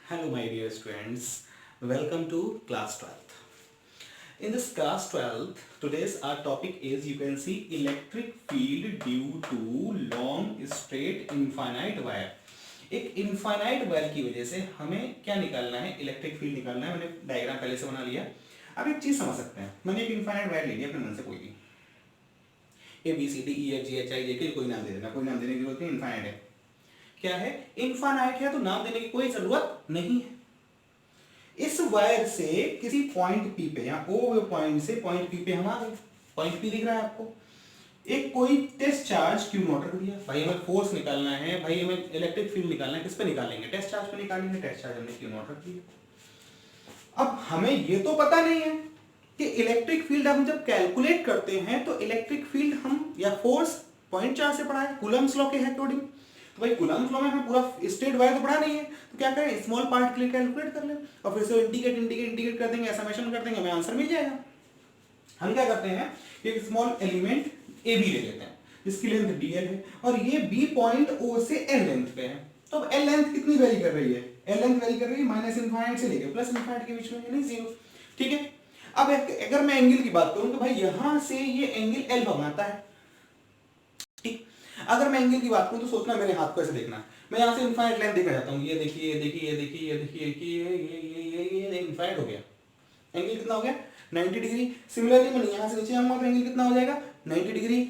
Hello my dear students, welcome to class 12th. In this class 12th, today's our topic is you can see electric field due to long straight infinite wire. एक infinite wire की वजह से हमें क्या निकालना है, electric field निकालना है। मैंने डायग्राम पहले से बना लिया। अब एक चीज समझ सकते हैं, मैंने एक इनफाइनाइट वायर ले लिया अपने मन से, कोई भी A B C D E F G H I J K कोई नाम दे देना, कोई नाम देने की जरूरत नहीं। इनफाइनाइट है, क्या है, इनफाइनाइट है तो नाम देने की कोई जरूरत नहीं है। इस वायर से किसी पॉइंट पी पे, यहाँ ओ पॉइंट से पॉइंट पी पे हम आ गए। पॉइंट पी दिख रहा है आपको। एक कोई टेस्ट चार्ज क्यू नॉट रख दिया। भाई हमें फोर्स निकालना है, भाई हमें इलेक्ट्रिक फील्ड निकालना है, किस पे निकालेंगे, टेस्ट चार्ज पे निकालेंगे। टेस्ट चार्ज हमने क्यू नॉट रख दिया। अब हमें ये तो पता नहीं है कि इलेक्ट्रिक फील्ड हम जब कैलकुलेट करते हैं तो इलेक्ट्रिक फील्ड हम या फोर्स पॉइंट चार्ज से पढ़ा है, कूलम्ब्स लॉ के अकॉर्डिंग। तो भाई कूलम्ब्स लॉ में हमें पूरा स्ट्रेट वायर तो पढ़ा नहीं है, तो क्या करें, स्मॉल पार्ट के लिए कैलकुलेट कर लें और फिर से इंटीग्रेट कर देंगे, समेशन कर देंगे, हमें आंसर मिल जाएगा। हम क्या करते हैं, एक स्मॉल एलिमेंट ए बी ले लेते हैं जिसकी लेंथ डीएल है और ये बी पॉइंट ओ से एल लेंथ पे है। तो अब एल लेंथ कितनी वेरी कर रही है, एल लेंथ वेरी कर रही है माइनस इनफाइनाइट से लेकर प्लस इनफाइनाइट के बीच में, यानी जीरो। ठीक है। अब अगर मैं एंगल की बात करूं तो भाई यहां से ये एंगल एल बनाता है। ठीक। अगर मैं एंगल की बात करूं तो सोचना मेरे हाथ को ऐसे देखना, मैं यहां से इनफाइनाइट लेंथ देखना चाहता हूं, ये देखिए ये देखिए ये देखिए ये देखिए कि ये इनफाइनाइट हो गया। एंगल कितना हो गया, 90 डिग्री। सिमिलरली मैं यहां से नीचे आऊंगा तो एंगल कितना हो जाएगा, 90 डिग्री।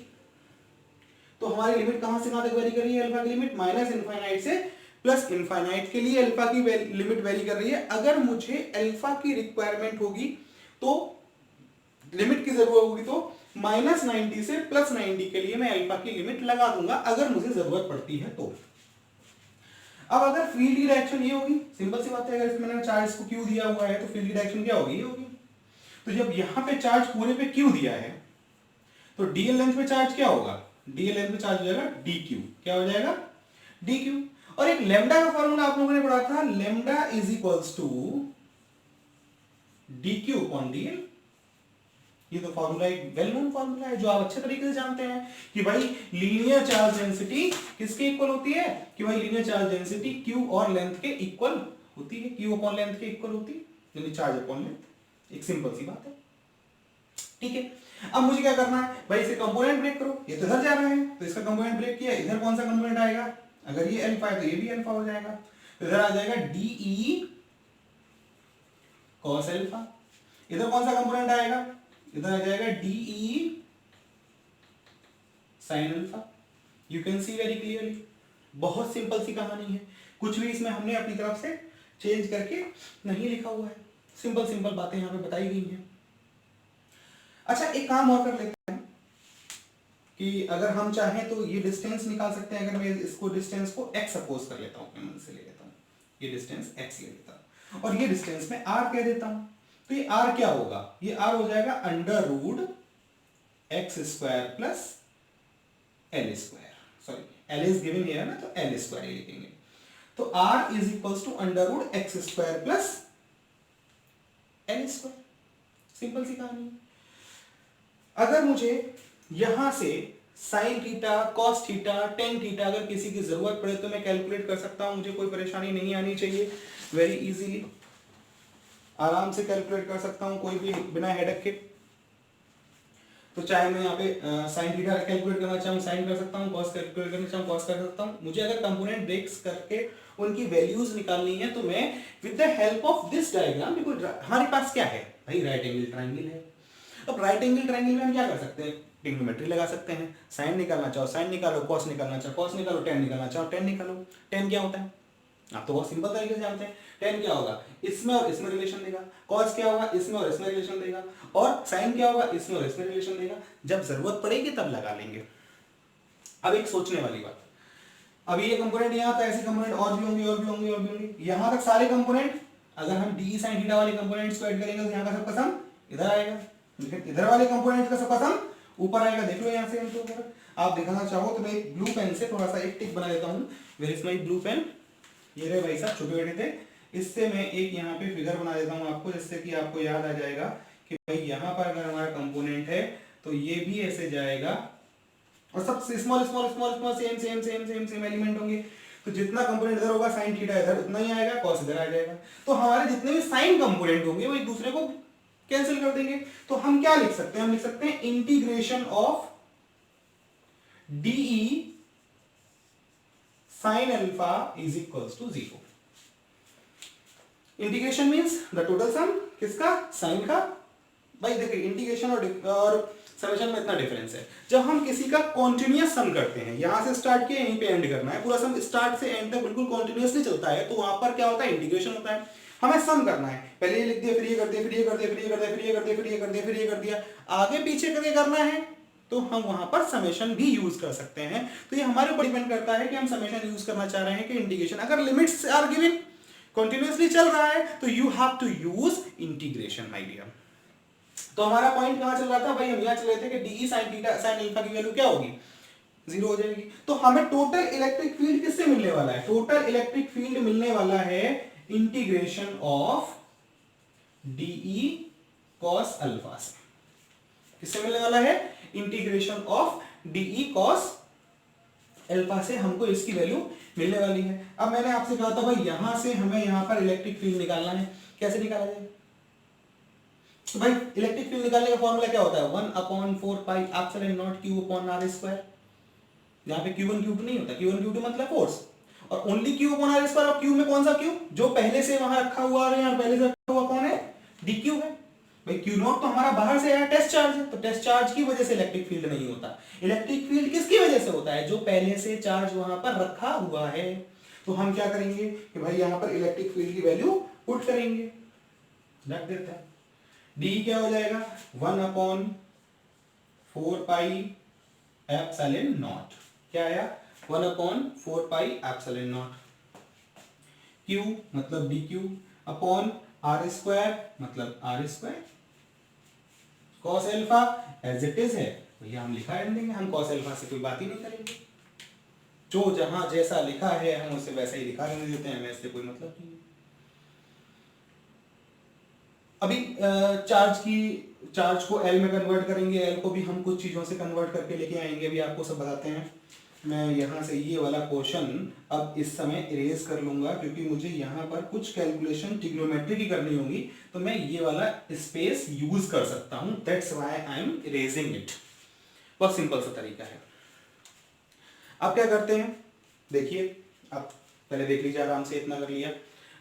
तो हमारी लिमिट कहां से कहां तक वेरी कर रही है, अल्फा की लिमिट माइनस इनफाइनाइट से प्लस इनफाइनाइट के लिए अल्फा की लिमिट वेरी कर रही है। अगर मुझे अल्फा की रिक्वायरमेंट होगी तो लिमिट की जरूरत होगी तो माइनस 90 से प्लस 90 के लिए मैं अल्फा की लिमिट लगा दूंगा अगर मुझे जरूरत पड़ती है तो। अब अगर फील्ड की डायरेक्शन ये होगी, सिंपल सी बात है, अगर मैंने चार्ज को क्यू दिया हुआ है तो फील्ड की डायरेक्शन क्या होगी, ये होगी। तो जब यहां पे चार्ज पूरे पे क्यू दिया है तो डीएल लेंथ पे चार्ज क्या होगा, डीएल लेंथ पे चार्ज हो जाएगा डी क्यू। क्या हो जाएगा, डी क्यू। और एक लेमडा का फॉर्मूला आप लोगों ने पढ़ा था, lambda is equals to D Q upon DL. ये तो फॉर्मूला एक वेल नोन फॉर्मूला है जो आप अच्छे तरीके से जानते हैं कि भाई लीनियर चार्ज डेंसिटी किसके इक्वल होती है, कि भाई लीनियर चार्ज डेंसिटी क्यू और लेंथ के इक्वल होती है, क्यू अपॉन लेंथ के इक्वल होती है, यानी चार्ज अपॉन लेंथ। एक सिंपल सी बात है। ठीक है। अब मुझे क्या करना है, भाई इसे कंपोनेंट ब्रेक करो, ये तो इधर जा रहा है तो इसका कंपोनेंट ब्रेक किया, इधर कौन सा कंपोनेंट आएगा, अगर ये अल्फा है तो ये भी अल्फा हो जाएगा, तो इधर आ जाएगा डीई कॉस अल्फा। इधर कौन सा कंपोनेंट आएगा, इधर आ जाएगा DE sine alpha. You can see very clearly, बहुत सिंपल सी कहानी है, कुछ भी इसमें हमने अपनी तरफ से चेंज करके नहीं लिखा हुआ है, सिंपल सिंपल बातें यहां पे बताई गई हैं। अच्छा एक काम और कर लेते हैं कि अगर हम चाहें तो ये डिस्टेंस निकाल सकते हैं। अगर मैं इसको डिस्टेंस को x सपोज कर लेता हूं, अपने मन से ले लेता हूं, ये डिस्टेंस x ले लेता हूं और ये डिस्टेंस में r कह देता हूं, तो ये r क्या होगा, ये r हो जाएगा under root x square plus l square. Sorry l is given here ना, तो एल स्क्वायर ही लिखेंगे। तो r is equals to under root x square plus l square. Simple सी कहानी है। अगर मुझे यहां से sine theta, cos theta, tan theta अगर किसी की जरूरत पड़े तो मैं कैलकुलेट कर सकता हूं, मुझे कोई परेशानी नहीं आनी चाहिए, वेरी इजीली आराम से कैलकुलेट कर सकता हूं, कोई भी बिना हेडेक के। तो चाहे मैं यहाँ पे साइन थीटा कैलकुलेट करना चाहूँ साइन कर सकता हूँ, कॉस कैलकुलेट करना चाहूँ कॉस कर सकता हूँ। मुझे अगर कंपोनेंट ब्रेक्स करके उनकी वैल्यूज निकालनी है तो मैं with the help of this diagram, because हमारे पास क्या है भाई, राइट एंगल ट्राइंगल है। अब राइट एंगल ट्राइंगल में हम क्या कर सकते हैं, ट्रिग्नोमेट्री लगा सकते हैं। साइन निकालना चाहो साइन निकालो, कॉस निकालना चाहो कॉस निकालो, टेन निकालना चाहो टेन निकालो। टेन क्या होता है आप तो बहुत सिंपल तरीके से जानते हैं, टेन क्या होगा, इसमें और इसमें रिलेशन देगा, कॉस क्या होगा, इसमें और इसमें रिलेशन देगा, और साइन क्या होगा, इसमें और इसमें रिलेशन देगा। जब जरूरत पड़ेगी तब लगा लेंगे। अब एक सोचने वाली बात, अभी ये कंपोनेंट यहाँ था, ऐसे कंपोनेंट और भी होंगे और भी होंगे और भी होंगे, यहां तक सारे कंपोनेंट अगर हम डी साइन थीटा वाले कंपोनेंट्स को ऐड करेंगे तो यहाँ का सबका सम इधर आएगा, लेकिन इधर वाले कंपोनेंट का सबका सम ऊपर आएगा। देख लो यहाँ से हम तो आप दिखाना चाहो तो मैं एक ब्लू पेन से थोड़ा सा एक टिक बना देता हूँ। Where is my blue pen, ये रहे भाई साहब छोटे बेटे थे, इससे मैं एक यहाँ पे फिगर बना देता हूँ आपको, जिससे कि आपको याद आ जाएगा कि भाई यहाँ पर अगर हमारा कंपोनेंट है तो ये भी ऐसे जाएगा और सब small small small small same same same same same element होंगे। तो जितना कंपोनेंट इधर होगा साइन थीटा इधर उतना ही आएगा, कॉस इधर आ जाएगा। तो हमारे जितने भी साइन कंपोनेंट होंगे वो एक दूसरे को कैंसिल कर देंगे। तो हम क्या लिख सकते हैं, हम लिख सकते हैं integration of DE sine alpha is equals to 0। Integration means the total sum किसका, साइन का। भाई देखिए इंटीग्रेशन और समेशन में इतना डिफरेंस है। जब हम किसी का कॉन्टिन्यूअस सम करते हैं, यहां से स्टार्ट किया यहीं पे एंड करना है, पूरा सम स्टार्ट से एंड तक बिल्कुल कॉन्टिन्यूअसली चलता है, तो वहां पर क्या होता है, इंटीग्रेशन होता है। हमें सम करना है, पहले ये लिख दिया, फिर ये कर दिया, फिर ये कर दिया, फिर ये कर दिया, फिर ये कर दिया, फिर ये कर दिया, फिर ये कर दिया, आगे पीछे करके करना है, तो हम वहां पर समेशन भी यूज कर सकते हैं। तो ये हमारे ऊपर डिपेंड करता है कि हम समेशन यूज करना चाह रहे हैं कि इंटीग्रेशन। अगर लिमिट्स आर गिवन, कंटिन्यूअसली चल रहा है, तो you have to use integration my dear. तो हमारा पॉइंट कहां चल रहा था भाई, हम यहां चल रहे थे कि D sine theta sine alpha की वैल्यू क्या होगी, 0 हो जाएगी। तो हमें टोटल इलेक्ट्रिक फील्ड किससे मिलने वाला है, टोटल इलेक्ट्रिक फील्ड मिलने वाला है integration of DE cos alpha से। किससे मिलने वाला है, integration of DE cos alpha से हमको इसकी वैल्यू मिलने वाली है। अब मैंने आपसे कहा था भाई यहां से हमें यहां पर इलेक्ट्रिक फील्ड निकालना है, कैसे निकाला जाए। तो भाई इलेक्ट्रिक फील्ड निकालने का फॉर्मूला क्या होता है, 1/4 pi epsilon not q upon r square. यहाँ पे q1 q2 नहीं होता, q1 q2 मतलब फोर्स, और only q upon r square. और q में कौन सा q, जो पहले से वहां रखा हुआ है, यहाँ पहले से रखा हुआ कौन है, dq है। भाई q नॉट तो हमारा बाहर से आया टेस्ट चार्ज है, तो टेस्ट चार्ज की वजह से इलेक्ट्रिक फील्ड नहीं होता। इलेक्ट्रिक फील्ड किसकी वजह से होता है, जो पहले से चार्ज वहां पर रखा हुआ है। तो हम क्या करेंगे कि भाई यहां पर इलेक्ट्रिक फील्ड की वैल्यू पुट करेंगे, रख देते हैं। डी क्या हो जाएगा, 1/4 पाई एप्सिलॉन नॉट, क्या आया 1/4 पाई एप्सिलॉन नॉट, क्यू मतलब d Q upon r square मतलब r square, cos alpha as it is है भैया हम लिखा देंगे, हम कॉस अल्फा से कोई बात ही नहीं करेंगे, जो जहां जैसा लिखा है हम उसे वैसा ही लिखा देते हैं, वैसे कोई मतलब नहीं। अभी चार्ज को एल में कन्वर्ट करेंगे, एल को भी हम कुछ चीजों से कन्वर्ट करके लेके आएंगे, अभी आपको सब बताते हैं। मैं यहाँ से ये वाला क्वेश्चन अब इस समय इरेज कर लूंगा, क्योंकि मुझे यहाँ पर कुछ कैलकुलेशन ट्रिग्नोमेट्री की करनी होगी, तो मैं ये वाला स्पेस यूज कर सकता हूँ, that's why I am erasing it. बहुत सिंपल सा तरीका है। अब क्या करते हैं, देखिए अब पहले देख लीजिए आराम से, इतना कर लिया।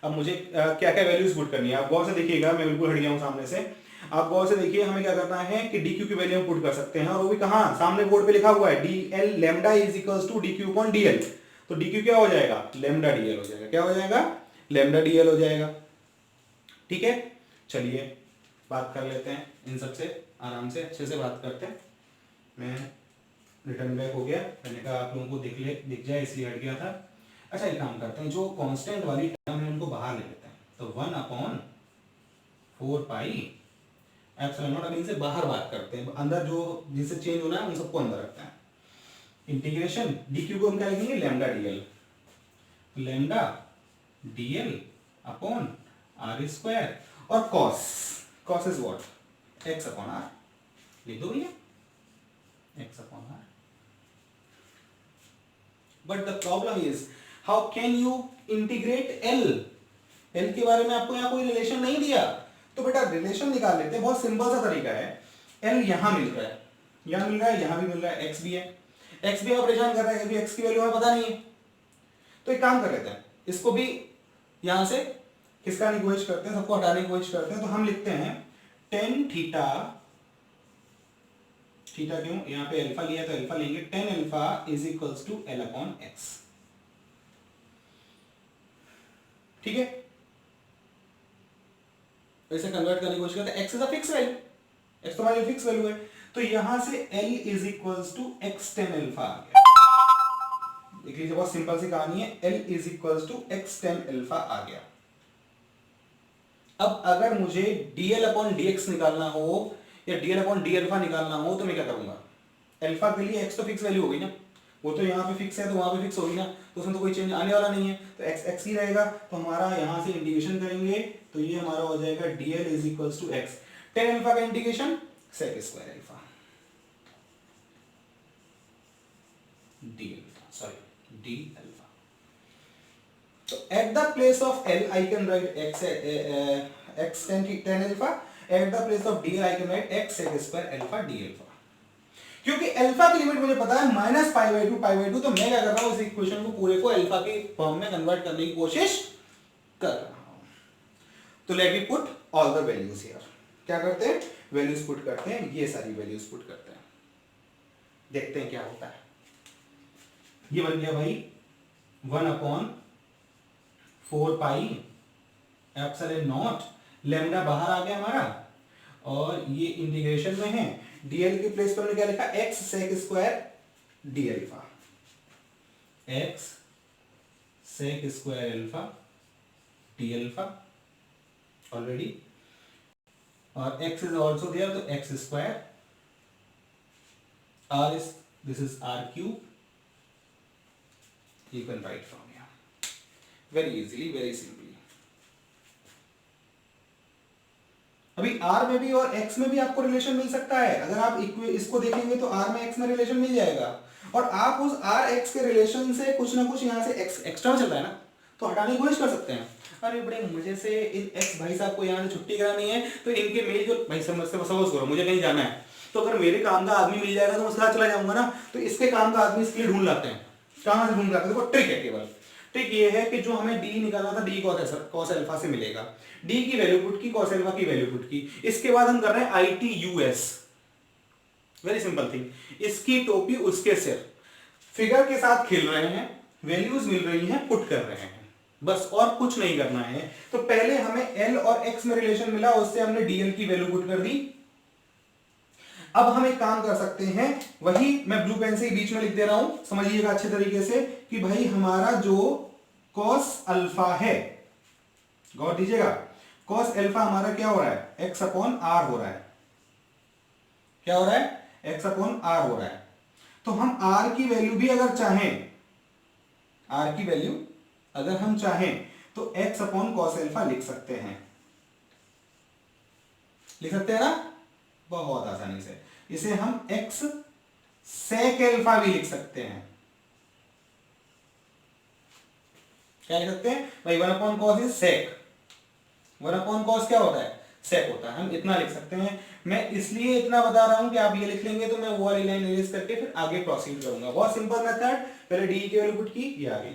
अब मुझे क्या क्या वैल्यूज पुट करनी है, आप गौर से देखिएगा, मैं बिल्कुल हट गया हूं सामने से। आप गौर से देखिए, हमें क्या करना है कि डी क्यू की वैल्यू हम पुट कर सकते हैं, और वो भी कहां, सामने बोर्ड पे लिखा हुआ है D L lambda is equals to D Q upon D L. तो डी क्यू क्या हो जाएगा, लेमडा डी एल हो जाएगा, क्या हो जाएगा, लेमडा डी एल हो जाएगा। ठीक है, चलिए बात कर लेते हैं इन सबसे, आराम से अच्छे से बात करते हैं। मैं रिटर्न बैक हो गया, मैंने कहा आप लोगों को दिख जाए इसलिए हट गया था। अच्छा एक काम करते हैं, जो कांस्टेंट वाली टर्म है उनको बाहर ले लेते हैं, तो 1/4 पाई एप्सिलॉन नॉट, अब इनसे बाहर बात करते हैं, अंदर जो जिससे चेंज होना है उन सबको अंदर रखते हैं। इंटीग्रेशन डी क्यू को हम क्या लिखेंगे, lambda dl, lambda dl upon r square, और cos, cos is what, x upon r, लिख दो भैया x upon r. But the problem is how can you integrate l, l के बारे में आपको यहाँ कोई रिलेशन नहीं दिया, तो बेटा रिलेशन निकाल लेते हैं, बहुत सिंपल सा तरीका है। एल यहां मिल रहा है, यहां मिल रहा है, यहां भी मिल रहा है, एक्स भी है, एक्स भी परेशान कर रहा है क्योंकि एक्स की वैल्यू हमें पता नहीं है। तो एक काम कर लेते हैं, इसको भी यहां से किसका नहीं कोशिश करते हैं, सबको हटाने की कोशिश करते हैं। तो हम लिखते हैं टेन थीटा, थीटा क्यों, यहाँ पे अल्फा लिया तो अल्फा लेंगे, tan alpha is equals to L upon X. ठीक है, ऐसे कन्वर्ट करने की कोशिश करते हैं, x is a fix value, x तो हमारी फिक्स वैल्यू है, तो यहां से l is equals to x tan alpha आ गया। देख लीजिए बहुत सिंपल सी कहानी है, l is equals to x tan alpha आ गया। अब अगर मुझे dl अपॉन dx निकालना हो या dl अपॉन d अल्फा निकालना हो, तो मैं क्या करूंगा, अल्फा के लिए x तो फिक्स वैल्यू होगी ना, वो तो यहाँ पे फिक्स है तो वहां पे फिक्स होगी ना, तो उसमें तो कोई चेंज आने वाला नहीं है, तो x x ही रहेगा। तो हमारा यहाँ से इंटीग्रेशन करेंगे तो ये हमारा हो जाएगा dl is equals to x, tan alpha का integration sec square alpha D alpha, sorry d alpha. तो at the place of l I can write x tan alpha, at the place of d l I can write x sec square alpha D alpha. क्योंकि alpha की limit मुझे पता है minus pi by two, तो मैं क्या कर रहा हूं, इस इक्वेशन को पूरे को अल्फा के फॉर्म में कन्वर्ट करने की कोशिश कर रहा हूं। तो let me put all the values here. क्या करते हैं, वैल्यूज पुट करते हैं, ये सारी वैल्यूज पुट करते हैं, देखते हैं क्या होता है। ये बन गया भाई 1/4 पाई एप्सिलॉन नॉट, लैम्डा बाहर आ गया हमारा, और ये इंटीग्रेशन में है। डीएल के प्लेस पर मैंने क्या लिखा, X sec square D alpha, X sec square alpha D alpha already, और x is also there, तो x square, r is, this is r cube, you can write from here very easily, very simply। अभी r में भी और x में भी आपको relation मिल सकता है। अगर आप इसको देखेंगे तो r में x में रिलेशन मिल जाएगा, और आप उस r x के रिलेशन से कुछ ना कुछ यहाँ से x एक्स्ट्रा चल रहा है ना, तो हटाने की कोशिश कर सकते हैं। अरे बड़े मजे से इन एक्स भाई साहब को यहाँ से छुट्टी करानी है, तो इनके मेरी जो भाई सपोज करो मुझे कहीं जाना है, तो अगर मेरे काम का आदमी मिल जाएगा तो मैं उसके साथ चला जाऊंगा ना, तो इसके काम का आदमी इसके लिए ढूंढ लाते हैं। कहाँ से ढूंढ लाते हैं, देखो ट्रिक है केवल। ट्रिक ये है कि जो हमें डी निकालना था, डी कॉस अल्फा से मिलेगा, डी की वैल्यू पुट की, कॉस अल्फा की वैल्यू पुट की। इसके बाद हम कर रहे हैं ITUS, वेरी सिंपल थिंग, इसकी टोपी उसके सिर, फिगर के साथ खेल रहे हैं, वैल्यूज मिल रही हैं, पुट कर रहे हैं, बस और कुछ नहीं करना है। तो पहले हमें एल और एक्स में रिलेशन मिला, उससे हमने डीएल की वैल्यू पुट कर दी। अब हम एक काम कर सकते हैं, वही मैं ब्लू पेन से बीच में लिख दे रहा हूं, समझिएगा अच्छे तरीके से कि भाई हमारा जो कॉस अल्फा है, गौर दीजिएगा, कॉस अल्फा हमारा क्या हो रहा है, एक्स अपॉन आर हो रहा है। क्या हो रहा है, एक्स अपॉन आर हो रहा है। तो हम आर की वैल्यू भी अगर चाहें, आर की वैल्यू अगर हम चाहें तो x अपॉन कॉस अल्फा लिख सकते हैं, लिख सकते हैं ना, बहुत आसानी से। इसे हम x सेक अल्फा भी लिख सकते हैं। क्या लिख सकते हैं भाई, 1 upon cos is sec, 1 upon cos क्या होता है, सेक होता है, हम इतना लिख सकते हैं। मैं इसलिए इतना बता रहा हूं कि आप ये लिख लेंगे तो मैं वो वाली लाइन इरेज करके फिर आगे प्रोसीड करूंगा। बहुत सिंपल मेथड, पहले डी की वैल्यू पुट की, ये आ गई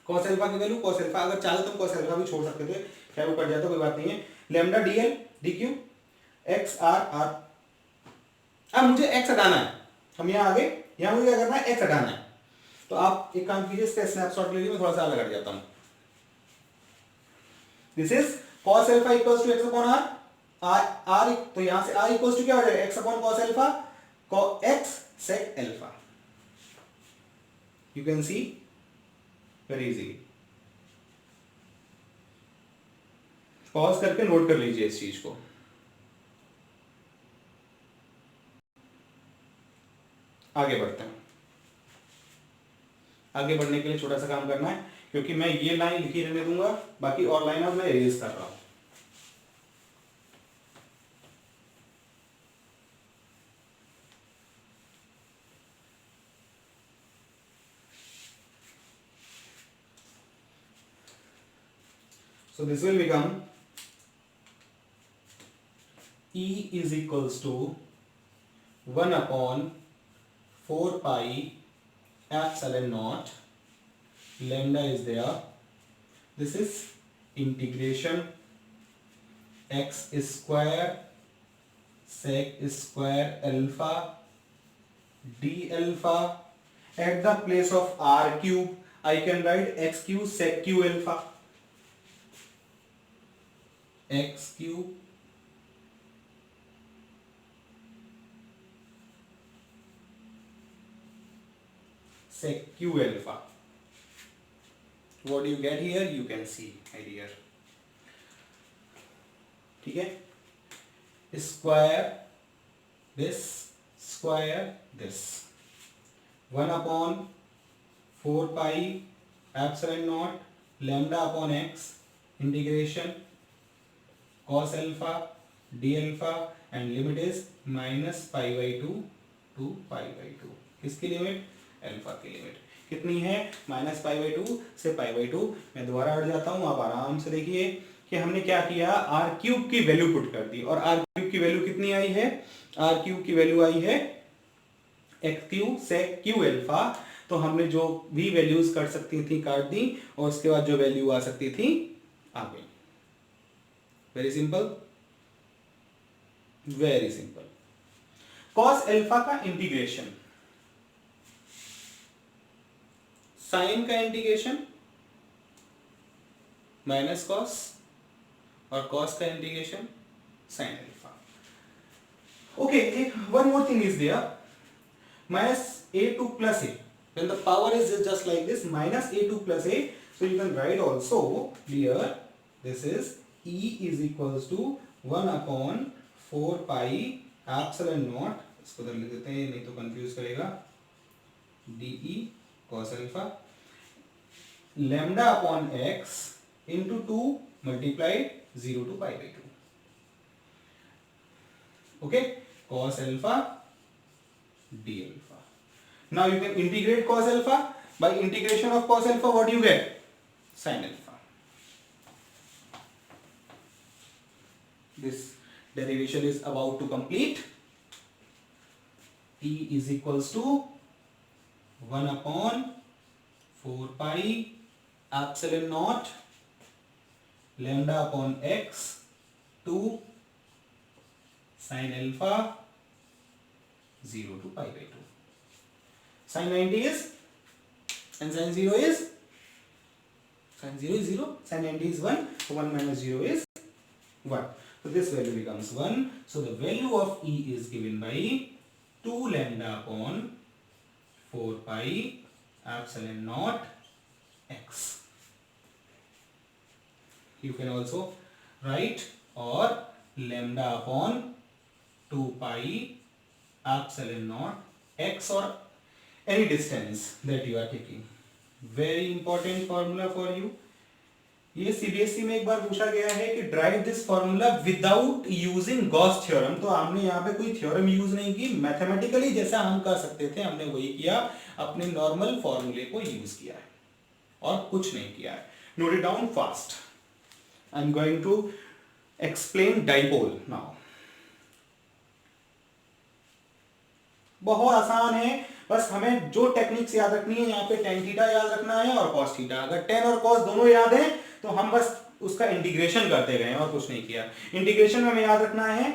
कॉस अल्फा की वैल्यू, कॉस अल्फा अगर चाहे तो हम कॉस अल्फा भी छोड़ सकते थे, खैर वो कट जाता कोई बात नहीं है। Lambda DL D Q X R R, अब मुझे एक्स हटाना है, हम यहाँ आगे, यहाँ मुझे क्या करना है, एक्स हटाना है। तो आप एक काम कीजिए, इसका स्नैपशॉट ले लीजिए, मैं थोड़ा सा अलग हट जाता हूँ। This is cos alpha equals to X upon R, R तो यहां से आर इक्वल्स टू क्या हो जाएगा, X upon cos alpha, X sec alpha. You can see very easy. Pause करके नोट कर लीजिए इस चीज को। आगे बढ़ते हैं। आगे बढ़ने के लिए छोटा सा काम करना है, क्योंकि मैं ये लाइन लिखी रहने दूंगा, बाकी और लाइन अब मैं इरेज कर रहा हूं। So this will become E is equals to 1 upon 4 pi epsilon naught, lambda is there, this is integration x square sec square alpha d alpha, at the place of r cube I can write x cube sec q alpha, x cube sec q alpha. What do you get here? You can see my dear. ठीक है, square this, square this, 1 upon 4 pi epsilon not lambda upon x integration cos alpha d alpha and limit is minus pi by 2 to pi by 2। किसकी limit, alpha की limit. कितनी है -π/2 से π/2। मैं दोबारा हट जाता हूँ, आप आराम से देखिए कि हमने क्या किया, r³ की वैल्यू पुट कर दी और r³ की वैल्यू कितनी आई है, r³ की वैल्यू आई है x³ sec q अल्फा। तो हमने जो भी वैल्यूज कर सकती थी काट दी और उसके बाद जो वैल्यू आ सकती थी आ गई। Very simple, very simple. cos alpha का इंटीग्रेशन, साइन का इंटीग्रेशन माइनस कॉस और कॉस का इंटीग्रेशन साइन अल्फा। ओके, एक one more thing is there, -a2 plus a, when the power is just like this -a2 plus a, so you can write also here this is e is equals to 1 upon 4 pi epsilon naught, इसको इधर लिख देते हैं नहीं तो confuse करेगा, de cos alpha lambda upon x into 2 multiplied 0 to π/2. Okay, cos alpha d alpha. Now you can integrate cos alpha. By integration of cos alpha, what do you get? Sin alpha. This derivation is about to complete. E is equals to 1 upon 4 pi epsilon naught lambda upon x 2 sin alpha 0 to π/2. Sin 90 is and sin 0 is, sin 0 is 0, sin 90 is 1, so 1 minus 0 is 1. So this value becomes 1. So the value of E is given by 2 lambda upon 4 pi epsilon naught x. You can also write or lambda upon 2 pi epsilon naught x or any distance that you are taking. Very important formula for you. ये CBSE में एक बार पूछा गया है कि drive this formula without using Gauss theorem, तो हमने यहाँ पे कोई थ्योरम यूज नहीं की, मैथमेटिकली जैसा हम कर सकते थे हमने वही किया, अपने नॉर्मल फॉर्मूले को यूज किया है और कुछ नहीं किया है। Note it down fast. I am going to explain dipole now. बहुत आसान है, बस हमें जो टेक्निक्स याद रखनी है, यहाँ पे tan थीटा याद रखना है और cos थीटा। अगर tan और cos दोनों याद है तो हम बस उसका इंटीग्रेशन करते गए और कुछ नहीं किया। इंटीग्रेशन में हमें याद रखना है,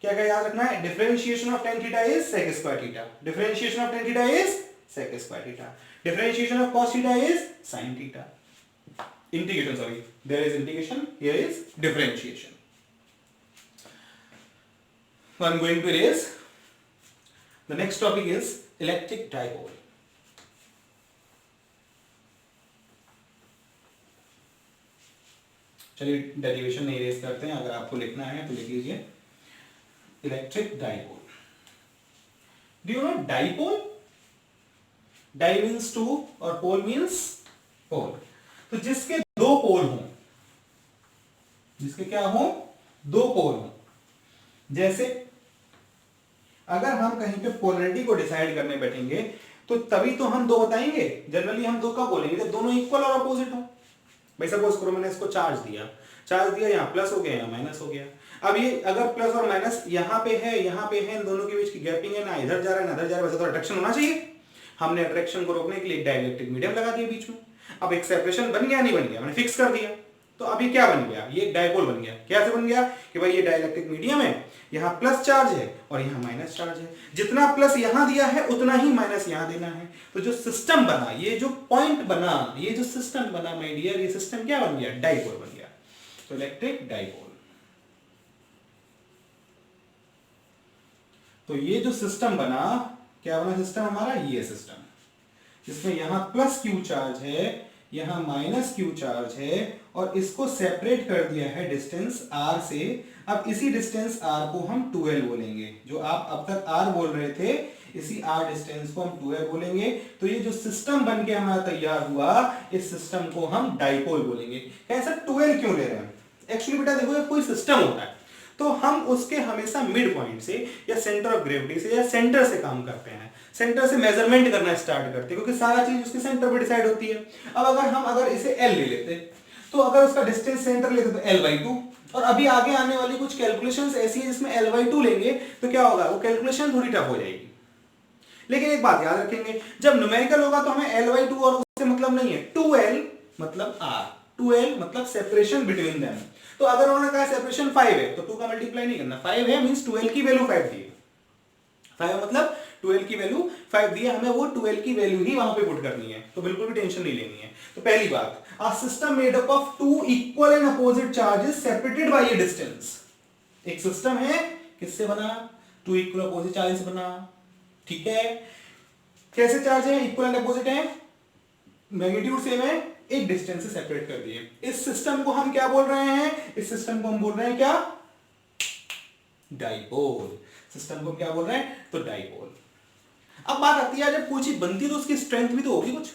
क्या क्या याद रखना है, differentiation of tan theta is sec square theta, differentiation of tan theta is sec square theta, differentiation of cos theta is sin theta. Integration, sorry, there is integration, here is differentiation. So I am going to erase. The next topic is electric dipole. चलिए derivation नहीं erase करते हैं, अगर आपको लिखना है तो लिख लीजिए electric dipole. Do you know dipole? Di means two और पोल मीन्स पोल। तो जिसके दो पोल हों, जिसके क्या हो, दो पोल हों, जैसे अगर हम कहीं पे पोलरिटी को डिसाइड करने बैठेंगे तो तभी तो हम दो बताएंगे। जनरली हम दो कब बोलेंगे, जब दोनों इक्वल और अपोजिट हो। भाई सपोज करो मैंने इसको चार्ज दिया, यहाँ प्लस हो गया, यहाँ माइनस हो गया। अब ये अगर प्लस और माइनस यहाँ पे है, इन दोनों के बीच की गैपिंग है, ना इधर जा रहा है ना इधर जा रहा है, वैसे तो अट्रैक्शन होना चाहिए। हमने अट्रैक्शन को रोकने के लिए डाइलेक्ट्रिक मीडियम लगा दिया बीच में। अब एक सेपरेशन बन गया, नहीं बन गया, मैंने फिक्स कर दिया, तो अभी क्या बन गया, ये डाइपोल बन गया। कैसे बन गया कि भाई ये डाइलेक्ट्रिक मीडियम है, यहाँ प्लस चार्ज है और यहाँ माइनस चार्ज है, जितना प्लस यहाँ दिया है उतना ही माइनस यहाँ देना है। तो जो सिस्टम बना, ये जो पॉइंट बना, ये जो सिस्टम बना माय डियर, ये सिस्टम क्या बन गया, डाइपोल बन गया। तो इलेक्ट्रिक डाइपोल। तो ये जो सिस्टम बना, क्या बना सिस्टम हमारा, ये सिस्टम, जिसमें यहाँ प्लस क्यू चार्ज है, यहाँ माइनस क्यू चार्ज है, और इसको सेपरेट कर दिया है डिस्टेंस r से। अब इसी डिस्टेंस r को हम 2l बोलेंगे, जो आप अब तक r बोल रहे थे, इसी r डिस्टेंस को हम 2l बोलेंगे। तो ये जो सिस्टम बन के हमारा तैयार हुआ, इस सिस्टम को हम डाइपोल बोलेंगे। कैसा 2l क्यों ले रहे हैं? एक्चुअली बेटा देखो, कोई सिस्टम होता है तो हम उसके हमेशा मिड पॉइंट से या सेंटर ऑफ ग्रेविटी से या सेंटर से काम करते हैं। सेंटर से मेजरमेंट करना स्टार्ट करते हैं, क्योंकि सारा चीज उसके सेंटर पे डिसाइड होती है। अब अगर इसे L ले लेते, तो अगर उसका डिस्टेंस सेंटर लेते तो L/2, और अभी आगे आने वाली कुछ कैलकुलेशंस ऐसी है जिसमें L/2 लेंगे तो क्या होगा, वो कैलकुलेशन थोड़ी टफ हो जाएगी। लेकिन एक बात याद रखेंगे, जब न्यूमेरिकल होगा तो हमें L/2 और उससे मतलब नहीं है, 2L मतलब R, 2L मतलब सेपरेशन बिटवीन देम। तो अगर उन्होंने कहा सेपरेशन 5 है तो 2 का मल्टीप्लाई नहीं करना, 5 है मींस 2L की वैल्यू 5 दी है, 5 मतलब 2L की वैल्यू 5 दी है, हमें वो 2L की वैल्यू ही वहां पे पुट करनी है, तो बिल्कुल भी टेंशन नहीं लेनी है। तो पहली बात, a system made up of two equal and opposite charges separated by a distance. एक सिस्टम है किससे बना, टू इक्वल अपोजिट चार्जेस बना, ठीक है। कैसे चार्ज है, इक्वल एंड अपोजिट है, मैग्नीट्यूड सेम है, एक डिस्टेंस से सेपरेट कर दिए। इस सिस्टम को हम क्या बोल रहे हैं, इस सिस्टम को हम बोल रहे हैं क्या, डाइपोल। सिस्टम को क्या बोल रहे हैं, तो डाइपोल। अब बात आती है जब कोई चीज बनती है तो उसकी स्ट्रेंथ भी तो होगी कुछ,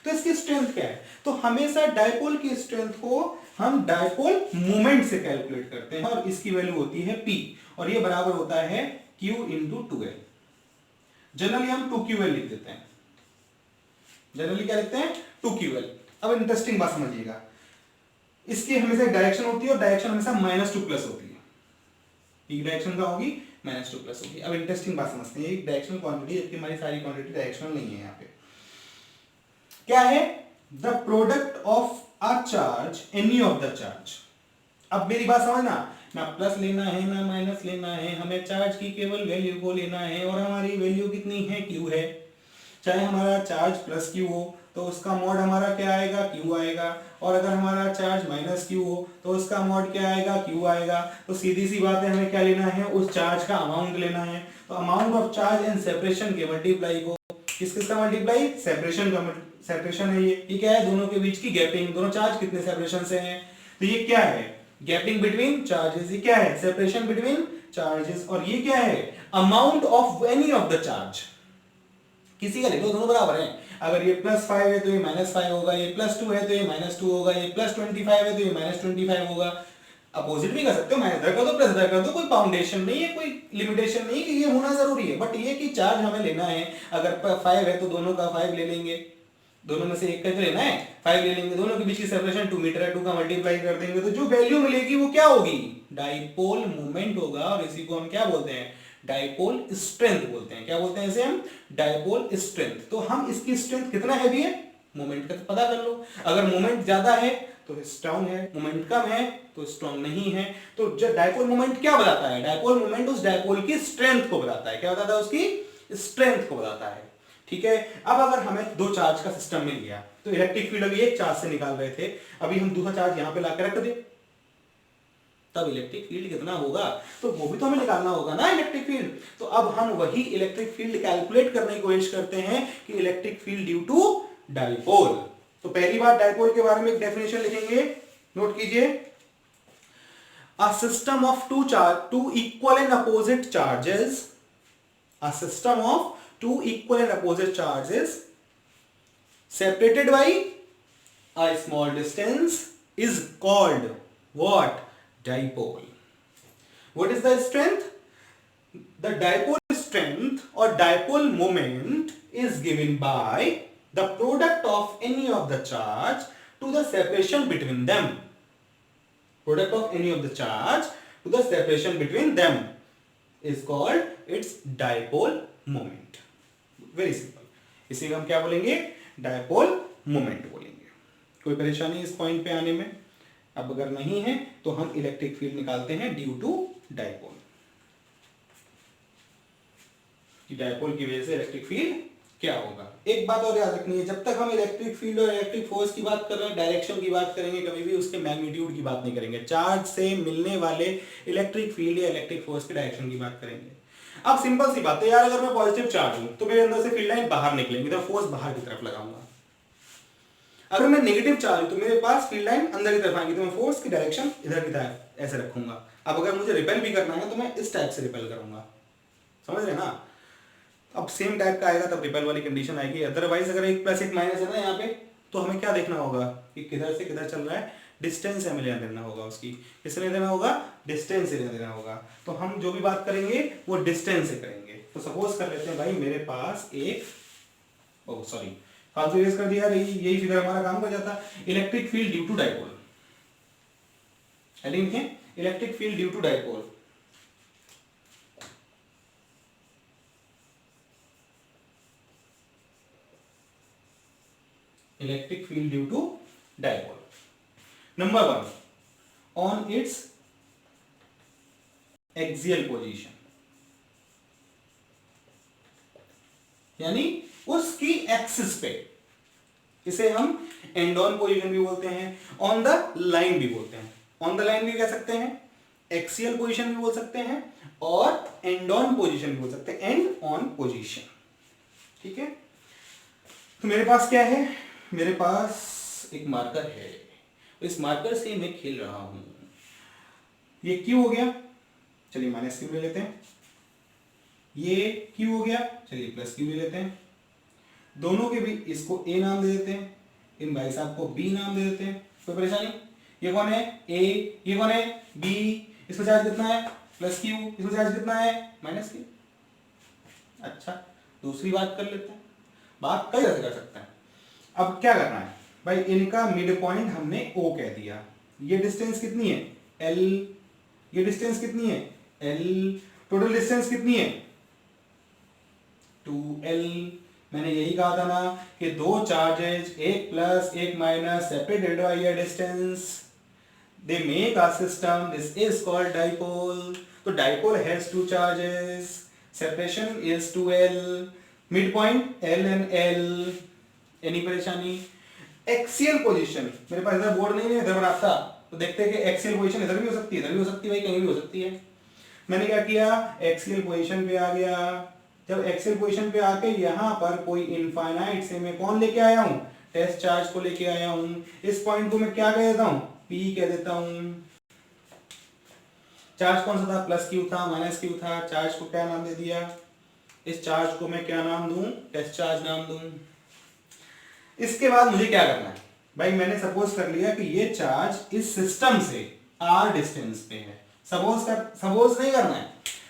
तो इसकी स्ट्रेंथ क्या है, तो हमेशा डाइपोल की स्ट्रेंथ को हम डाइपोल मोमेंट से कैलकुलेट करते हैं, और इसकी वैल्यू होती है P, और ये बराबर होता है Q इंटू 2L। जनरली हम 2QL लिख देते हैं, जनरली क्या लिखते हैं, 2QL। अब इंटरेस्टिंग बात समझिएगा, इसकी हमेशा डायरेक्शन होती है और डायरेक्शन हमेशा -2 प्लस होती है, पी डायरेक्शन क्या होगी, -2 प्लस होगी। अब इंटरेस्टिंग बात समझते हैं, एक डायरेक्शनल क्वांटिटी जबकि हमारी सारी क्वांटिटी डायरेक्शनल नहीं है। यहाँ पे क्या है, the product of a charge, any of the charge. अब मेरी बात समझना, ना प्लस लेना है ना माइनस लेना है, हमें चार्ज की केवल वैल्यू को लेना है, और हमारी वैल्यू कितनी है, Q है। चाहे हमारा चार्ज प्लस Q हो तो उसका मॉड हमारा क्या आएगा, Q आएगा, और अगर हमारा चार्ज -Q हो तो उसका मॉड क्या आएगा, Q आएगा। तो सीधी सी बात है, हमें क्या लेना है, उस चार्ज का अमाउंट लेना है। तो amount of charge and separation के मल्टीप्लाई को किसका मल्टीप्लाई, सेपरेशन का, सेपरेशन है ये क्या है, दोनों के बीच की गैपिंग, दोनों चार्ज कितने सेपरेशन से हैं, तो ये क्या है, गैपिंग बिटवीन चार्जेस, ये क्या है, सेपरेशन बिटवीन चार्जेस, और ये क्या है, amount of any of the charge. किसी का ले लो, दोनों बराबर हैं। अगर ये +5 है तो ये -5 होगा, ये +2 है तो ये -2 होगा, ये +25 है तो ये -25 होगा। अपोजिट भी कर सकते हो, माइनस इधर कर दो प्लस इधर कर दो, कोई फाउंडेशन नहीं है, कोई लिमिटेशन नहीं कि ये होना जरूरी है, बट ये कि चार्ज हमें लेना है। अगर 5 है तो दोनों का 5 ले लेंगे, दोनों में से एक का तो लेना है, 5 ले लेंगे, दोनों के बीच की सेपरेशन 2 मीटर है, 2 का मल्टीप्लाई कर देंगे, तो जो वैल्यू मिलेगी वो क्या होगी, डाइपोल मोमेंट होगा, और इसी को हम क्या बोलते हैं, डाइपोल स्ट्रेंथ बोलते हैं। क्या बोलते हैं इसे हम, डाइपोल स्ट्रेंथ। तो हम इसकी स्ट्रेंथ कितना हैवी है, मोमेंट का पता कर लो। अगर मोमेंट ज्यादा है तो स्ट्रांग है, मोमेंट कम है तो स्ट्रांग नहीं है। तो जब डाइपोल मोमेंट क्या बताता है, डाइपोल मोमेंट उस डाइपोल की स्ट्रेंथ को बताता है। क्या बताता है, उसकी स्ट्रेंथ को बताता है, ठीक है। अब अगर हमें दो चार्ज का सिस्टम मिल गया, तो इलेक्ट्रिक फील्ड अभी एक चार्ज से निकाल रहे थे, अभी हम दूसरा चार्ज यहां पे लाकर रख दे, तब इलेक्ट्रिक फील्ड कितना होगा, तो वो भी तो हमें निकालना होगा ना, इलेक्ट्रिक फील्ड। तो अब हम वही इलेक्ट्रिक फील्ड कैलकुलेट करने की कोशिश करते हैं कि electric field due to dipole. तो पहली बात डाइपोल के बारे में एक डेफिनेशन लिखेंगे, नोट कीजिए। A system of two equal and opposite charges, a system of two equal and opposite charges separated by a small distance is called what, dipole. What is the strength, the dipole strength or dipole moment is given by the product of any of the charge to the separation between them, product of any of the charge to the separation between them is called its dipole moment. Very simple, इसी को हम क्या बोलेंगे, dipole moment बोलेंगे। कोई परेशानी इस point पे आने में, अब अगर नहीं है तो हम इलेक्ट्रिक फील्ड निकालते हैं ड्यू टू डायपोल, कि डायपोल की वजह से इलेक्ट्रिक फील्ड क्या होगा। एक बात और याद रखनी है, जब तक हम इलेक्ट्रिक फील्ड और इलेक्ट्रिक फोर्स की बात कर रहे हैं, डायरेक्शन की बात करेंगे, कभी भी उसके मैग्नीट्यूड की बात नहीं करेंगे। चार्ज से मिलने वाले इलेक्ट्रिक फील्ड या इलेक्ट्रिक फोर्स के डायरेक्शन की बात करेंगे। अब सिंपल सी बात है यार, अगर मैं पॉजिटिव चार्ज हूं तो मेरे अंदर से फील्ड लाइन बाहर निकलेंगी, तो फोर्स बाहर की तरफ लगाऊंगा। अगर मैं नेगेटिव चार्ज हूं तो मेरे पास फील्ड लाइन अंदर की तरफ आएगी, तो मैं फोर्स की डायरेक्शन इधर की तरफ ऐसे रखूंगा। अब अगर मुझे रिपेल भी करना है तो मैं इस टाइप से रिपेल करूंगा, समझ रहे ना। अब सेम टाइप का आएगा तब रिपेल वाली कंडीशन आएगी। अदरवाइज अगर एक प्लस एक माइनस है ना यहाँ पे, तो हमें क्या देखना होगा कि किधर से किधर चल रहा है, डिस्टेंस हमें लेना देना होगा उसकी। किस लेना देना होगा? डिस्टेंस से लेना देना होगा। तो हम जो भी बात करेंगे वो डिस्टेंस से करेंगे। तो सपोज कर लेते हैं भाई मेरे पास एक, ओ सॉरी फालतू यूज कर दिया, यही फिगर हमारा काम कर जाता। Electric field due to dipole, heading है electric field due to dipole. Electric field due to dipole. Number 1, on its axial position, यानी उसकी एक्सिस पे, इसे हम एंड ऑन पोजीशन भी बोलते हैं, ऑन द लाइन भी बोलते हैं। ऑन द लाइन भी कह सकते हैं, एक्सियल पोजीशन भी बोल सकते हैं, और एंड ऑन पोजीशन भी बोल सकते हैं, एंड ऑन पोजीशन। ठीक है, तो मेरे पास क्या है? मेरे पास एक मार्कर है, इस मार्कर से मैं खेल रहा हूं। ये क्यू हो गया, चलिए माइनस क्यू ले लेते हैं। ये क्यू हो गया, चलिए प्लस क्यू ले लेते हैं। दोनों के भी इसको ए नाम दे देते हैं, इन भाई साहब को बी नाम दे देते हैं। कोई परेशानी? ये कौन है? ए, ये कौन है? बी। इसका चार्ज कितना है? Plus Q. इसका चार्ज कितना है? Minus Q. अच्छा, दूसरी बात कर लेते हैं। बात कई तरह से कर सकते हैं। अब क्या करना है भाई? इनका मिड पॉइंट हमने ओ कह दिया। ये डिस्टेंस कितनी है? एल। ये डिस्टेंस कितनी है? एल। टोटल डिस्टेंस कितनी है? 2l। मैंने यही कहा था ना कि दो चार्जेज, एक प्लस एक minus, separated by a distance, they make a system, this is called dipole. तो dipole has two charges, separation is 2l, mid point l and l। Any परेशानी? एक्सियल पोजीशन, मेरे पास इधर बोर्ड नहीं है, इधर बनाता तो देखते हैं कि एक्सियल पोजीशन इधर भी हो सकती है, इधर भी हो सकती है, भाई कहीं भी हो सकती है। मैंने क्या किया? एक्सियल पोजीशन पे आ गया। जब एक्सियल पोजीशन पे आके यहां पर कोई इनफाइनाइट से मैं कौन लेके आया हूं? टेस्ट चार्ज को लेके आया हूं। इस पॉइंट को मैं क्या कह देता हूं? P कह देता हूं। चार्ज कौन सा था? प्लस क्यू था, माइनस क्यू था। चार्ज को क्या नाम दे दिया? इस चार्ज को मैं क्या नाम दूं? टेस्ट चार्ज नाम दूं। इसके बाद मुझे क्या करना है भाई? मैंने सपोज कर लिया कि ये चार्ज इस सिस्टम से r डिस्टेंस पे है। सपोज नहीं करना है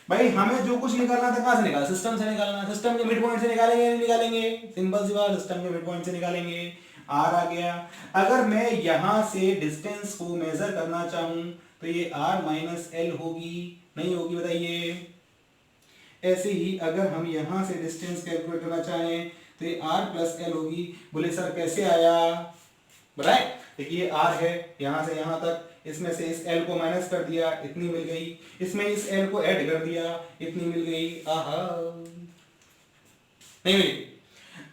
भाई, हमें जो कुछ निकालना था कहां से निकाला? सिस्टम से निकालना। सिस्टम के मिड पॉइंट से निकालेंगे नहीं निकालेंगे? सिंपल सी बात, सिस्टम के मिड पॉइंट से निकालेंगे। r आ गया। अगर मैं यहां से डिस्टेंस को मेजर करना चाहूं तो ये r माइनस एल होगी, नहीं होगी बताइए? ऐसे ही अगर हम यहां से डिस्टेंस कैलकुलेट करना चाहें तो ये r प्लस एल होगी। बोले सर कैसे आया? बताए? देखिए r है यहां से यहां तक, इसमें से इस l को माइनस कर दिया, इतनी मिल गई। इसमें इस l को ऐड कर दिया, इतनी मिल गई। आहा, नहीं मिली।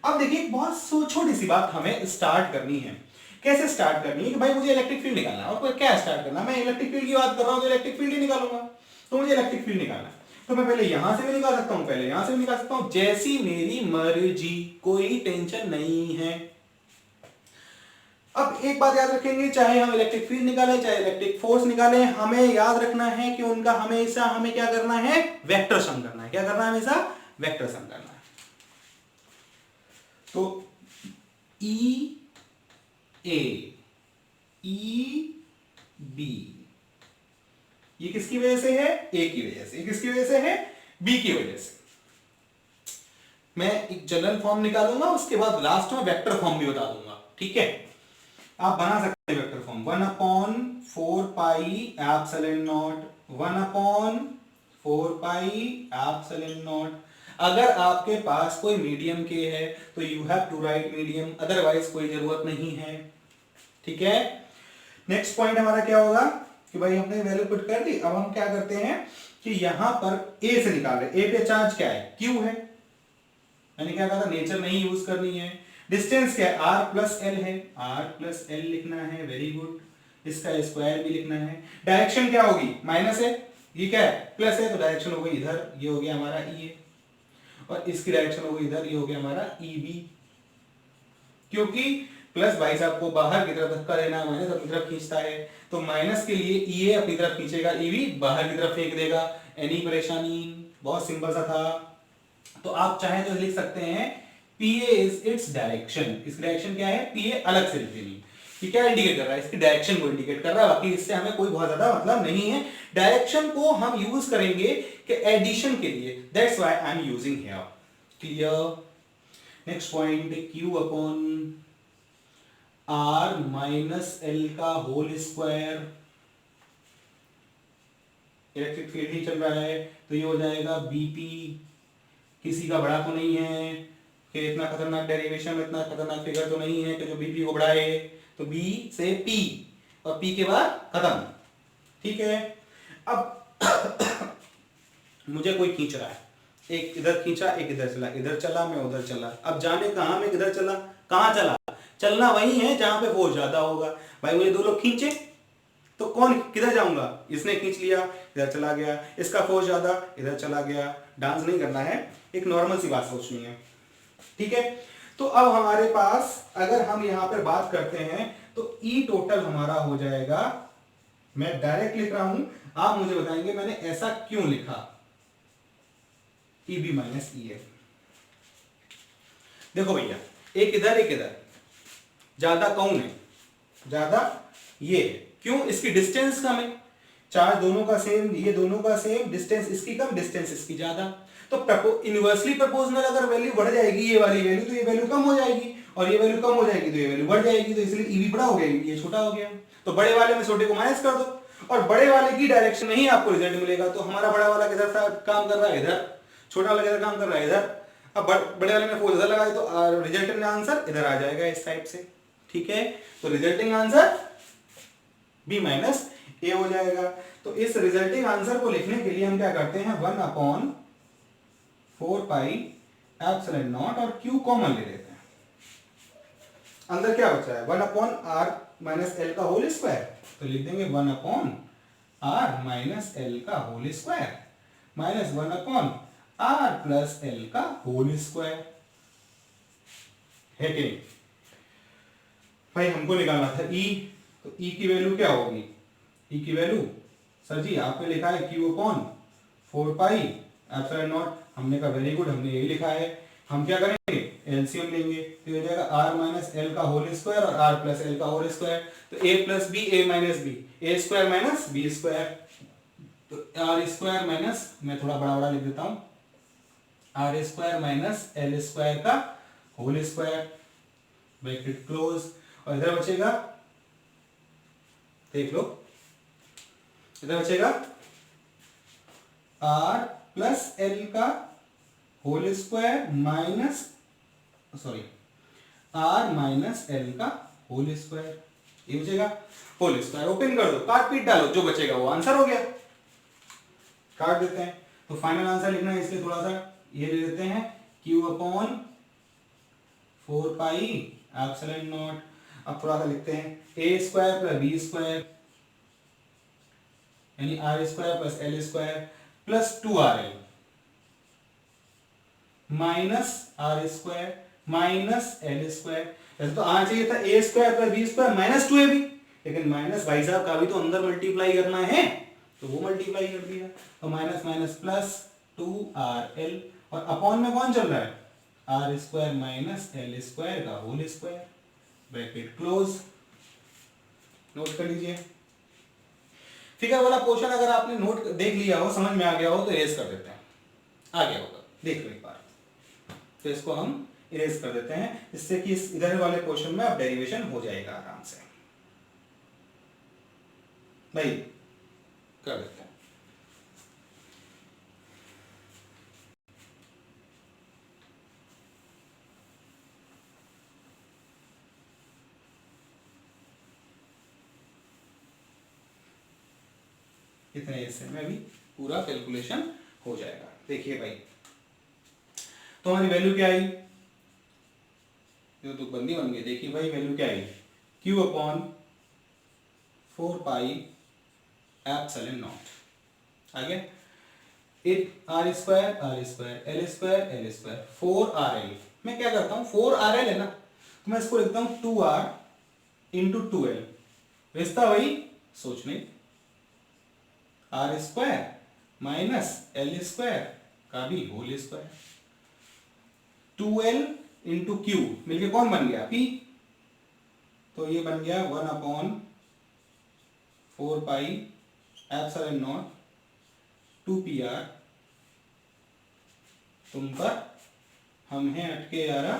अब देखिए एक बहुत छोटी सी बात हमें स्टार्ट करनी है। कैसे स्टार्ट करनी है कि भाई मुझे इलेक्ट्रिक फील्ड निकालना है। और क्या स्टार्ट करना? मैं इलेक्ट्रिक फील्ड की बात कर रहा हूं तो इलेक्ट्रिक फील्ड ही निकालूंगा। तो मुझे इलेक्ट्रिक फील्ड निकालना है, तो मैं पहले यहां से भी निकाल सकता हूं, पहले यहां से भी निकाल सकता हूं, जैसी मेरी मर्जी, कोई टेंशन नहीं है। अब एक बात याद रखेंगे, चाहे हम इलेक्ट्रिक फील्ड निकालें चाहे इलेक्ट्रिक फोर्स निकालें, हमें याद रखना है कि उनका हमेशा हमें क्या करना है? वेक्टर सम करना है। क्या करना है? हमेशा वेक्टर सम करना है। तो ई ए, ई बी, ये किसकी वजह से है? ए की वजह से। किसकी वजह से है? बी की वजह से। मैं एक जनरल फॉर्म निकालूंगा, उसके बाद लास्ट में वेक्टर फॉर्म भी बता दूंगा। ठीक है, आप बना सकते हैं vector form. 1/4 pi epsilon naught, 1/4 pi epsilon naught. अगर आपके पास कोई मीडियम के है तो you have to write medium, otherwise कोई जरूरत नहीं है। ठीक है, नेक्स्ट पॉइंट हमारा क्या होगा कि भाई हमने वैल्यू पुट कर दी। अब हम क्या करते हैं कि यहां पर ए से निकाल रहे। ए पे चार्ज क्या है? क्यू है। मैंने क्या कहा था? नेचर नहीं यूज करनी है। डिस्टेंस क्या है? r प्लस एल है, r प्लस एल लिखना है। Very good. इसका स्क्वायर भी लिखना है। डायरेक्शन क्या होगी? माइनस है, ये क्या है? प्लस है, तो डायरेक्शन हो गई इधर, ये हो गया हमारा ई, और इसकी डायरेक्शन हो गई इधर, ये हो गया हमारा ई बी। क्योंकि प्लस भाई साहब को बाहर की तरफ धक्का देना, माइनस अपनी तरफ खींचता है, तो माइनस के लिए ई ए अपनी तरफ खींचेगा, ई बी बाहर की तरफ फेंक देगा। एनी परेशानी? बहुत सिंपल सा था। तो आप चाहे तो लिख सकते हैं P A is its direction. इसकी डायरेक्शन क्या है? पी ए अलग से लिख देनी। ये क्या इंडिकेट कर रहा है, इसकी डायरेक्शन को इंडिकेट कर रहा है, बाकी इससे हमें कोई बहुत ज्यादा मतलब नहीं है। डायरेक्शन को हम यूज करेंगे कि एडिशन के लिए, that's why I am using here. Clear? Next point, Q upon R minus L का होल स्क्वायर। इलेक्ट्रिक फील्ड ही चल रहा है तो ये हो जाएगा BP, किसी का बड़ा तो नहीं है कि इतना खतरनाक डेरिवेशन, इतना खतरनाक फिगर तो नहीं है कि जो BP को बढ़ाए, तो B से P और P के बाद खत्म। ठीक है, अब मुझे कोई खींच रहा है, एक इधर खींचा एक इधर चला, इधर चला मैं उधर चला, अब जाने कहां मैं किधर चला, कहां चला, चलना वही है जहां पे फोर्स ज्यादा होगा। भाई मुझे दो लोग खींचे तो कौन किधर जाऊंगा, इसने खींच लिया इधर चला गया, इसका फोर्स ज्यादा इधर चला गया। डांस नहीं करना है, एक नॉर्मल सी बात सोचनी है। ठीक है, तो अब हमारे पास अगर हम यहां पर बात करते हैं तो ई टोटल हमारा हो जाएगा, मैं डायरेक्ट लिख रहा हूं, आप मुझे बताएंगे मैंने ऐसा क्यों लिखा, EB माइनस EF। देखो भैया, एक इधर ज्यादा कौन है, ज्यादा ये है, क्यों, इसकी डिस्टेंस कम है, चार्ज दोनों का सेम, ये दोनों का सेम, डिस्टेंस इसकी कम डिस्टेंस इसकी ज्यादा, तो इनवर्सली प्रोपोर्शनल अगर वैल्यू बढ़ जाएगी, ये वाली वैल्यू, तो ये वैल्यू कम हो जाएगी, और ये वैल्यू कम हो जाएगी तो ये वैल्यू बढ़ जाएगी, तो इसलिए EB बड़ा हो गया, ये छोटा हो गया। तो बड़े वाले में छोटे को माइनस कर दो और बड़े वाले की डायरेक्शन में ही आपको रिजल्ट मिलेगा। तो हमारा बड़ा वाला किधर काम कर रहा है, इधर, छोटा वाला किधर काम कर रहा है, इधर। अब बड़े वाले में फोर्स इधर लगाए तो रिजल्टिंग आंसर इधर आ जाएगा इस टाइप से। ठीक है, तो रिजल्टिंग आंसर B माइनस ए हो जाएगा। तो इस रिजल्टिंग आंसर को लिखने के लिए हम क्या करते हैं, 1 अपॉन 4 पाई एप्सिलॉन नॉट और Q कॉमन ले लेते हैं। अंदर क्या बचा है, 1 अपॉन R माइनस L का होल स्क्वायर, तो लिख देंगे 1 अपॉन R माइनस L का whole square minus 1 upon R plus L का होल स्क्वायर। है कि नहीं भाई, हमको निकालना था E, तो E की वैल्यू क्या होगी, E की वैल्यू सर जी आपने लिखा है Q upon 4 pi epsilon not, हमने कहा वेरी गुड, हमने यही लिखा है। हम क्या करेंगे, एलसीएम लेंगे, तो हो जाएगा R माइनस L का होल स्क्वायर और R प्लस L का होल स्क्वायर, तो A plus B, A minus B, A square minus B square, तो R स्क्वायर माइनस, मैं थोड़ा बड़ा बड़ा लिख देता हूं, R square minus L square का होल स्क्वायर, ब्रैकेट क्लोज, और इधर बचेगा, देख लो, इधर बचेगा R प्लस L का whole square minus, sorry, R minus L का होल स्क्वायर, ये बचेगा होल स्क्वायर। ओपन कर दो, काट पीट डालो, जो बचेगा वो आंसर हो गया। काट देते हैं, तो फाइनल आंसर लिखना है, इसलिए थोड़ा सा ये ले लेते हैं, Q upon 4 pi epsilon not. अब थोड़ा सा लिखते हैं, A square plus B square यानी R square plus L square plus 2RL minus R square minus L square. ऐसे तो आना चाहिए था A square plus B square minus 2AB, लेकिन माइनस भाई साहब का भी तो अंदर मल्टीप्लाई करना है, तो वो मल्टीप्लाई कर दिया, तो माइनस माइनस प्लस 2RL, और अपॉन में कौन चल रहा है, R square minus L square का whole square, bracket close. Note कर लीजिए, फिगर वाला पोर्शन अगर आपने नोट देख लिया हो, समझ में आ गया हो, तो इरेज कर देते हैं, आ गया होगा, देख लो एक बार, तो इसको हम इरेज कर देते हैं, जिससे कि इस इधर वाले पोर्शन में अब डेरिवेशन हो जाएगा आराम से। भाई कर देते हैं, इतने हिस्से में भी पूरा कैलकुलेशन हो जाएगा। देखिए भाई, तो हमारी वैल्यू क्या आई, जो तुकबंदी बन गई, देखिए भाई वैल्यू क्या आई, Q upon 4 pi epsilon naught, आ गया, it R square L square L square 4RL। मैं क्या करता हूं, 4RL है ना, तो मैं इसको लिखता हूं 2R इंटू 2L, रिश्ता वही, सोच नहीं, R square minus L square का भी whole square, 2L into Q मिलके कौन बन गया, P, तो ये बन गया 1/4πε0 2πr, तुम पर हम हैं अटके यारा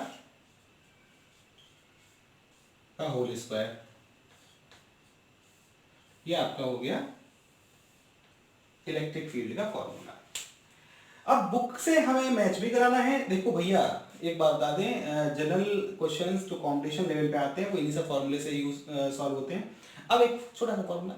का होल स्क्वायर। ये आपका हो गया इलेक्ट्रिक फील्ड का फॉर्मूला। अब बुक से हमें मैच भी कराना है। देखो भैया एक बात बता दें, जनरल क्वेश्चंस जो कंपटीशन लेवल पे आते हैं वो इन्हीं सब फॉर्मूले से यूज सॉल्व होते हैं। अब एक छोटा सा फॉर्मूला,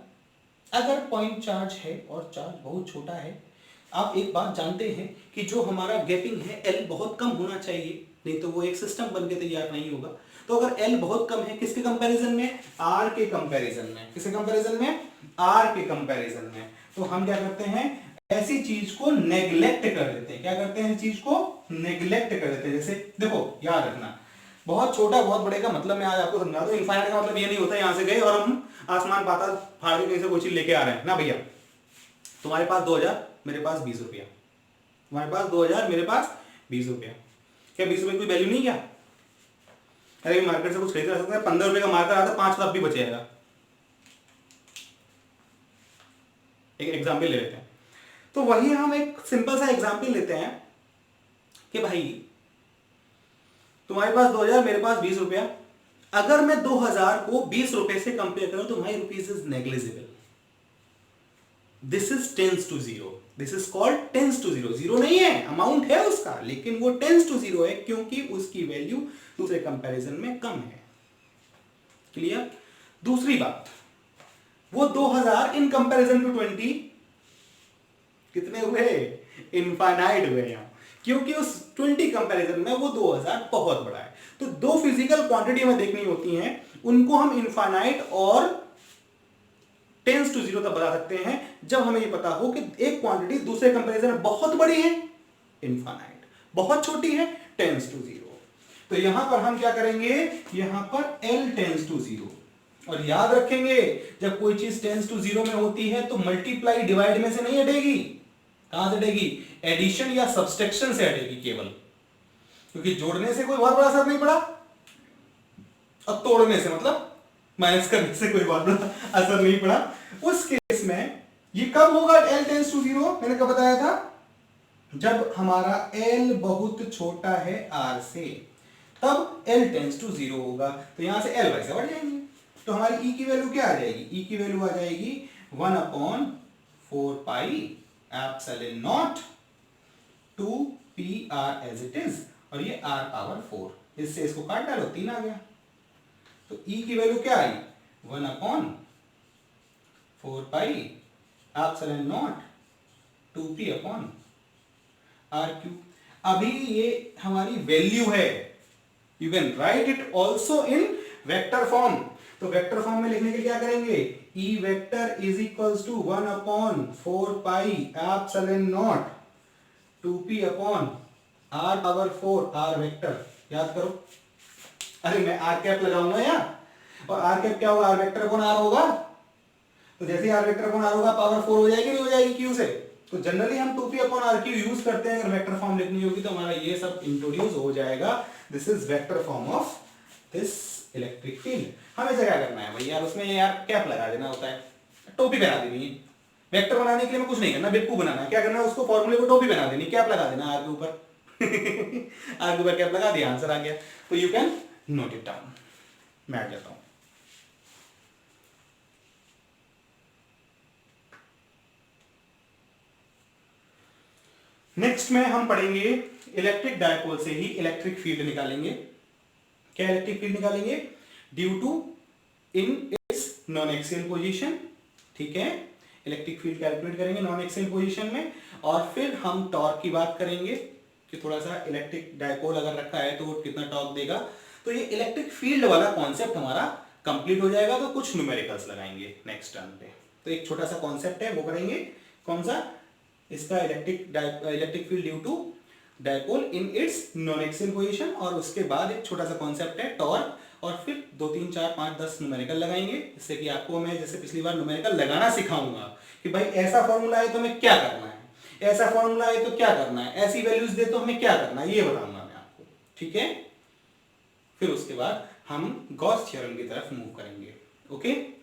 अगर पॉइंट चार्ज है और चार्ज बहुत छोटा है, आप एक बात जानते हैं कि जो हमारा गैपिंग है L बहुत कम होना चाहिए, नहीं तो वो एक सिस्टम बन के तैयार नहीं होगा। तो अगर L बहुत कम है किसके कंपैरिजन में, R के कंपैरिजन में। किसके कंपैरिजन में, R के कंपैरिजन में। तो हम क्या करते हैं, ऐसी चीज को नेग्लेक्ट कर देते हैं। क्या करते हैं, चीज को नेग्लेक्ट कर देते हैं। जैसे देखो याद रखना, बहुत छोटा बहुत बड़े का मतलब मैं आज आपको समझा दूं। इनफाइनाइट का मतलब ये नहीं होता यहां से गए और हम आसमान पाताल फाड़ के कहीं से कोई चीज लेके आ रहे हैं ना भैया। तुम्हारे पास 2000 मेरे पास 20 रुपया, तुम्हारे पास 2000 मेरे पास 20 रुपया। क्या 20 रुपये की वैल्यू नहीं क्या? अरे मार्केट से कुछ खरीद सकते हैं, 15 रुपए का मार्कर आता है, 5 लाख भी बच जाएगा। एक एग्जाम्पल ले लेते हैं। तो वही हम एक सिंपल सा एग्जाम्पल लेते हैं कि भाई तुम्हारे पास 2000 मेरे पास 20 रुपया। अगर मैं 2000 को 20 रुपए से कंपेयर करूं तो my rupees is negligible. This is tends to zero, this is called tends to zero. Zero नहीं है, अमाउंट है उसका, लेकिन वो टेंस टू जीरो है क्योंकि उसकी वैल्यू दूसरे कंपैरिजन में कम है। क्लियर? दूसरी बात, वो 2000 इन कंपैरिजन टू 20 कितने हुए, इनफाइनाइट हुए यहां, क्योंकि उस 20 कंपैरिजन में वो 2000 बहुत बड़ा है। तो दो फिजिकल क्वांटिटी में देखनी होती हैं, उनको हम इनफाइनाइट और टेंस टू जीरो तक बता सकते हैं जब हमें ये पता हो कि एक क्वांटिटी दूसरे कंपैरिजन में बहुत बड़ी है, इनफाइनाइट, बहुत छोटी है, टेंस टू जीरो। तो यहां पर हम क्या करेंगे, यहां पर L टेंस टू जीरो। और याद रखेंगे जब कोई चीज टेंस टू जीरो में होती है तो मल्टीप्लाई डिवाइड में से नहीं हटेगी। कहां से हटेगी, एडिशन या सब्सट्रैक्शन से हटेगी केवल, क्योंकि जोड़ने से कोई बहुत बड़ा असर नहीं पड़ा और तोड़ने से मतलब माइनस करने से कोई बहुत बड़ा असर नहीं पड़ा। उस केस में ये कब होगा L टेंस टू जीरो, मैंने कब बताया था, जब हमारा L बहुत छोटा है R से, तब L टेंस टू जीरो होगा। तो यहां से L वैसे बढ़ जाएंगे। तो हमारी E की वैल्यू क्या आ जाएगी, E की वैल्यू आ जाएगी 1/4πε0 2πr एज इट इज, और ये r पावर 4, इससे इसको काट डालो 3 आ गया। तो E की वैल्यू क्या आई, 1/4πε0 2p/r3। अभी ये हमारी वैल्यू है, you can write it also in vector form. तो वेक्टर फॉर्म में लिखने के लिए क्या करेंगे, E vector is equals to 1/4πε0 2p/r⁴ r vector. याद करो, अरे मैं r कैप लगाऊंगा यहाँ, और r कैप क्या होगा, r वेक्टर अपॉन r होगा। तो जैसे r वेक्टर अपॉन r होगा पावर 4 हो जाएगी, नहीं हो जाएगी q से। तो जनरली हम 2p/r q यूज करते हैं अगर वेक्टर फॉर्म लिखनी होगी, तो हमारा ये सब इंट्रोड्यूस हो जाएगा। This is vector form of this electric field. हमें क्या करना है भाई यार, उसमें यार कैप लगा देना होता है, टोपी पहना देनी है। वेक्टर बनाने के लिए हमें कुछ नहीं करना, बेवकूफ बनाना है। क्या करना है, उसको फॉर्मूले को टोपी बना देनी, कैप लगा देना आर के ऊपर आर के ऊपर कैप लगा दिया, आंसर आ गया। तो you can note it down. मैं आ जाता हूं। नेक्स्ट में हम पढ़ेंगे इलेक्ट्रिक डायपोल से ही इलेक्ट्रिक फील्ड निकालेंगे। क्या इलेक्ट्रिक फील्ड निकालेंगे, due to in its non axial position. ठीक है, इलेक्ट्रिक फील्ड कैलकुलेट करेंगे नॉन एक्सियल पोजीशन में, और फिर हम टॉर्क की बात करेंगे कि थोड़ा सा इलेक्ट्रिक डायपोल अगर रखा है तो वो कितना टॉर्क देगा। तो ये इलेक्ट्रिक फील्ड वाला कॉन्सेप्ट हमारा कंप्लीट हो जाएगा। तो कुछ न्यूमेरिकल्स लगाएंगे नेक्स्ट टर्म पे। तो एक छोटा सा कॉन्सेप्ट है वो करेंगे, कौन सा, इसका electric field due to dipole in its non axial position, और उसके बाद एक छोटा सा कॉन्सेप्ट है टॉर्क, और फिर 2 3 4 5 10 न्यूमेरिकल लगाएंगे, जिससे कि आपको मैं जैसे पिछली बार न्यूमेरिकल लगाना सिखाऊंगा कि भाई ऐसा फॉर्मूला है तो हमें क्या करना है, ऐसा फॉर्मूला है तो क्या करना है, ऐसी वैल्यूज दे तो हमें क्या करना है, ये बताऊंगा मैं आपको। ठीक है, फिर उसके बाद हम गॉस थ्योरम की तरफ मूव करेंगे. ओके.